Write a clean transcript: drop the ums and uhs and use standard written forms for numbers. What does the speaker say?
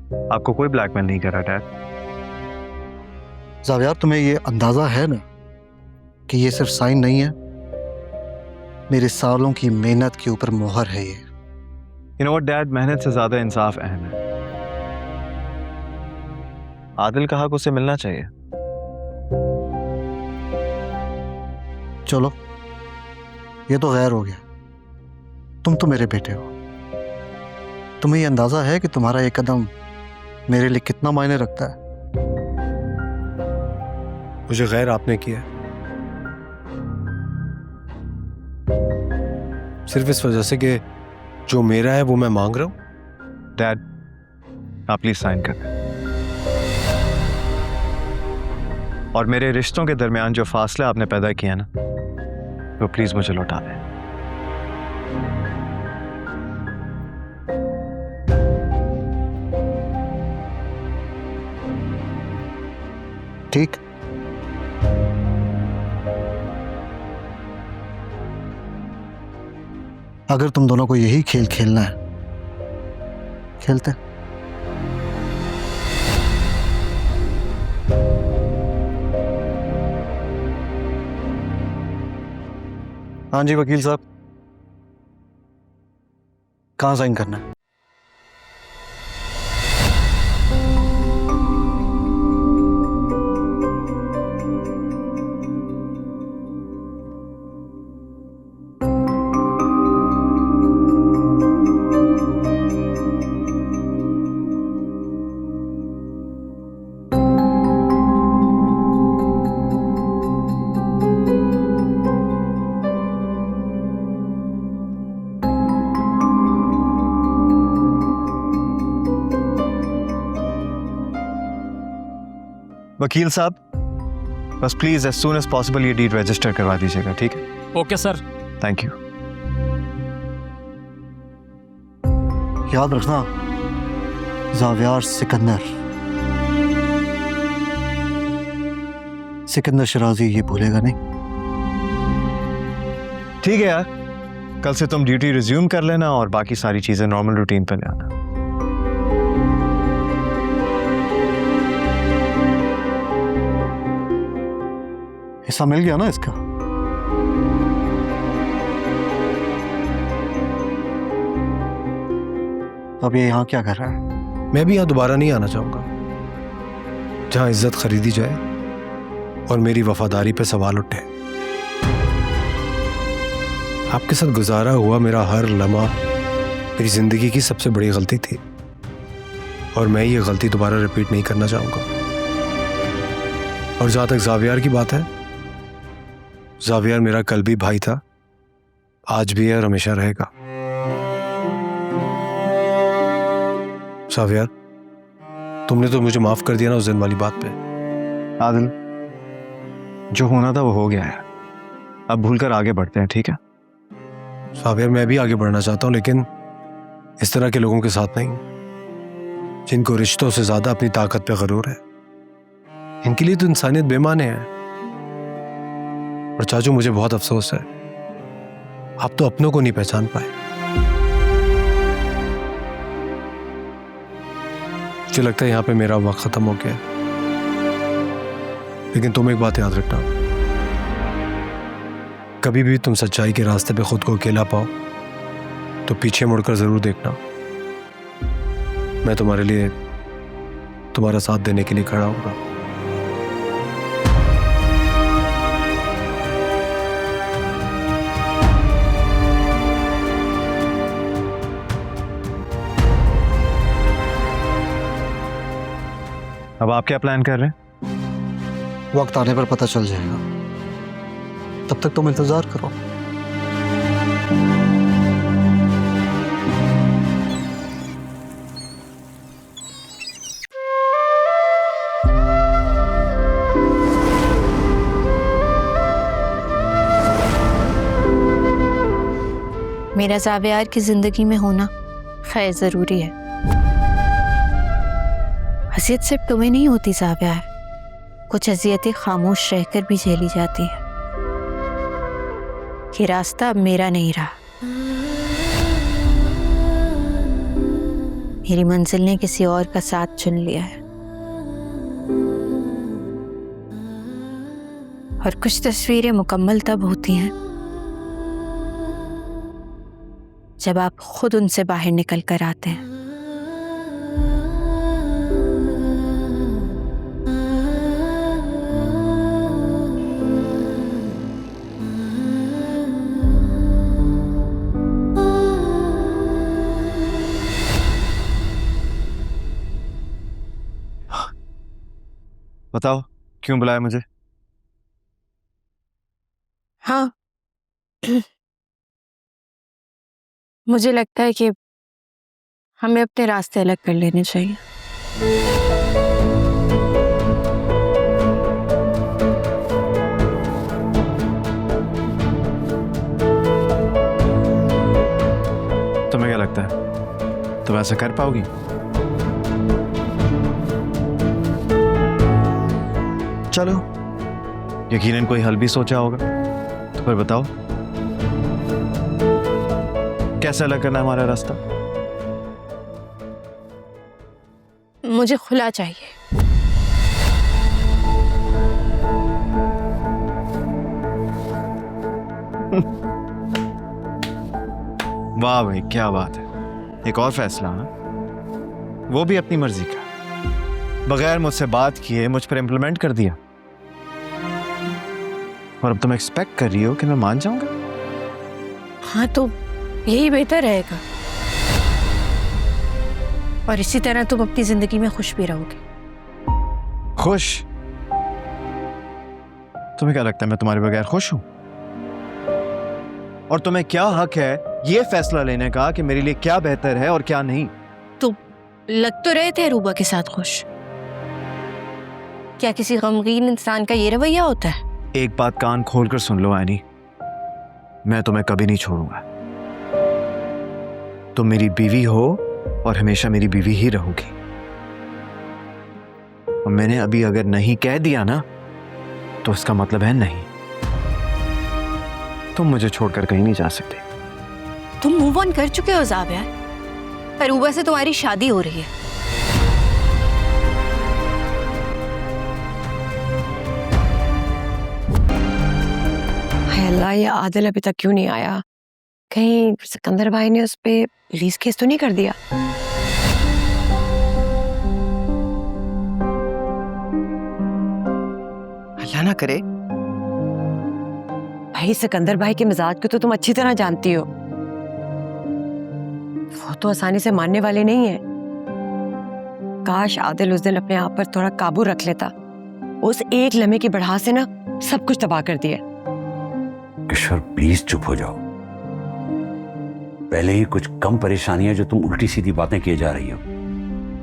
आपको कोई ब्लैकमेल नहीं करा डैड। जावियार, तुम्हें ये अंदाजा है ना कि ये सिर्फ साइन नहीं है, मेरे सालों की मेहनत के ऊपर मोहर है ये। यू नो व्हाट डैड, मेहनत से ज्यादा इंसाफ अहम है। आदिल का हक उसे मिलना चाहिए। चलो, ये तो गैर हो गया। तुम तो मेरे बेटे हो। तुम्हें ये अंदाजा है कि तुम्हारा एक कदम मेरे लिए कितना मायने रखता है? मुझे गैर आपने किया सिर्फ इस वजह से कि जो मेरा है वो मैं मांग रहा हूं। डैड, आप प्लीज साइन कर दें और मेरे रिश्तों के दरमियान जो फासला आपने पैदा किया ना, वो प्लीज मुझे लौटा दें। ठीक। अगर तुम दोनों को यही खेल खेलना है, खेलते हैं। हाँ जी वकील साहब, कहाँ साइन करना है? वकील साहब, बस please as soon as possible ये डीड रजिस्टर करवा दीजिएगा, ठीक है? Okay sir. Thank you. याद रखना, जावियार सिकंदर, सिकंदर शराजी ये भूलेगा नहीं। ठीक है यार, कल से तुम ड्यूटी रिज्यूम कर लेना और बाकी सारी चीजें नॉर्मल रूटीन पे ले आना। हिस्सा मिल गया ना इसका? अब ये यहाँ क्या कर रहा है? मैं भी यहाँ दोबारा नहीं आना चाहूंगा जहाँ इज्जत खरीदी जाए और मेरी वफादारी पे सवाल उठे। आपके साथ गुजारा हुआ मेरा हर लम्हा मेरी जिंदगी की सबसे बड़ी गलती थी और मैं ये गलती दोबारा रिपीट नहीं करना चाहूंगा। और जहां तक जावियार की बात है, जावियार मेरा कल भी भाई था, आज भी है और हमेशा रहेगा। जावियार, तुमने तो मुझे माफ कर दिया ना उस दिन वाली बात पे। आदिल, जो होना था वो हो गया है, अब भूलकर आगे बढ़ते हैं, ठीक है? जावियार, मैं भी आगे बढ़ना चाहता हूं, लेकिन इस तरह के लोगों के साथ नहीं, जिनको रिश्तों से ज्यादा अपनी ताकत पे गरूर है। इनके लिए तो इंसानियत बेमाने है। और चाचू, मुझे बहुत अफसोस है, आप तो अपनों को नहीं पहचान पाए। मुझे लगता है यहां पे मेरा वक्त खत्म हो गया, लेकिन तुम एक बात याद रखना, कभी भी तुम सच्चाई के रास्ते पे खुद को अकेला पाओ तो पीछे मुड़कर जरूर देखना। मैं तुम्हारे लिए, तुम्हारा साथ देने के लिए खड़ा हूंगा। अब आप क्या प्लान कर रहे हैं? वक्त आने पर पता चल जाएगा, तब तक तुम इंतजार करो। मेरा जावियार की जिंदगी में होना खैर जरूरी है। अजियत सिर्फ तुम्हें नहीं होती जावियार, कुछ अजियतें खामोश रहकर भी झेली जाती हैं। ये रास्ता अब मेरा नहीं रहा, मेरी मंजिल ने किसी और का साथ चुन लिया है। और कुछ तस्वीरें मुकम्मल तब होती हैं जब आप खुद उनसे बाहर निकल कर आते हैं। बताओ क्यों बुलाया मुझे? हाँ, मुझे लगता है कि हमें अपने रास्ते अलग कर लेने चाहिए। तुम्हें क्या लगता है तुम ऐसा कर पाओगी? चलो, यकीनन कोई हल भी सोचा होगा, तो फिर बताओ कैसे अलग करना है हमारा रास्ता? मुझे खुला चाहिए। वाह भाई, क्या बात है। एक और फैसला ना, वो भी अपनी मर्जी का, बगैर मुझसे बात किए मुझ पर इंप्लीमेंट कर दिया। और अब तुम एक्सपेक्ट कर रही हो कि मैं मान जाऊंगा? हाँ, तो यही बेहतर रहेगा और इसी तरह तुम अपनी जिंदगी में खुश भी रहोगे। खुश? तुम्हें क्या लगता है मैं तुम्हारे बगैर खुश हूं? और तुम्हें क्या हक है ये फैसला लेने का कि मेरे लिए क्या बेहतर है और क्या नहीं? तो लग तो रहे थे अरूबा के साथ खुश। क्या किसी गमगीन इंसान का ये रवैया होता है? एक बात कान खोलकर सुन लो एनी, मैं तुम्हें कभी नहीं छोड़ूंगा। तुम मेरी बीवी हो और हमेशा मेरी बीवी ही रहोगी। और मैंने अभी अगर नहीं कह दिया ना, तो इसका मतलब है नहीं। तुम मुझे छोड़कर कहीं नहीं जा सकते। तुम मूव ऑन कर चुके हो ज़ाब यार। अरूबा से तुम्हारी शादी हो रही है। हाय अल्लाह, ये आदिल अभी तक क्यों नहीं आया? कहीं सिकंदर भाई ने उस पे पुलिस केस तो नहीं कर दिया? अल्लाह ना करे। भाई सिकंदर भाई के मिजाज को तो तुम अच्छी तरह जानती हो। वो तो आसानी से मानने वाले नहीं है। काश आदिल उस दिन अपने आप पर थोड़ा काबू रख लेता। उस एक लम्हे की बढ़ा से ना सब कुछ तबाह कर दिया। किशोर प्लीज चुप हो जाओ। पहले ही कुछ कम परेशानियां जो तुम उल्टी सीधी बातें किए जा रही हो।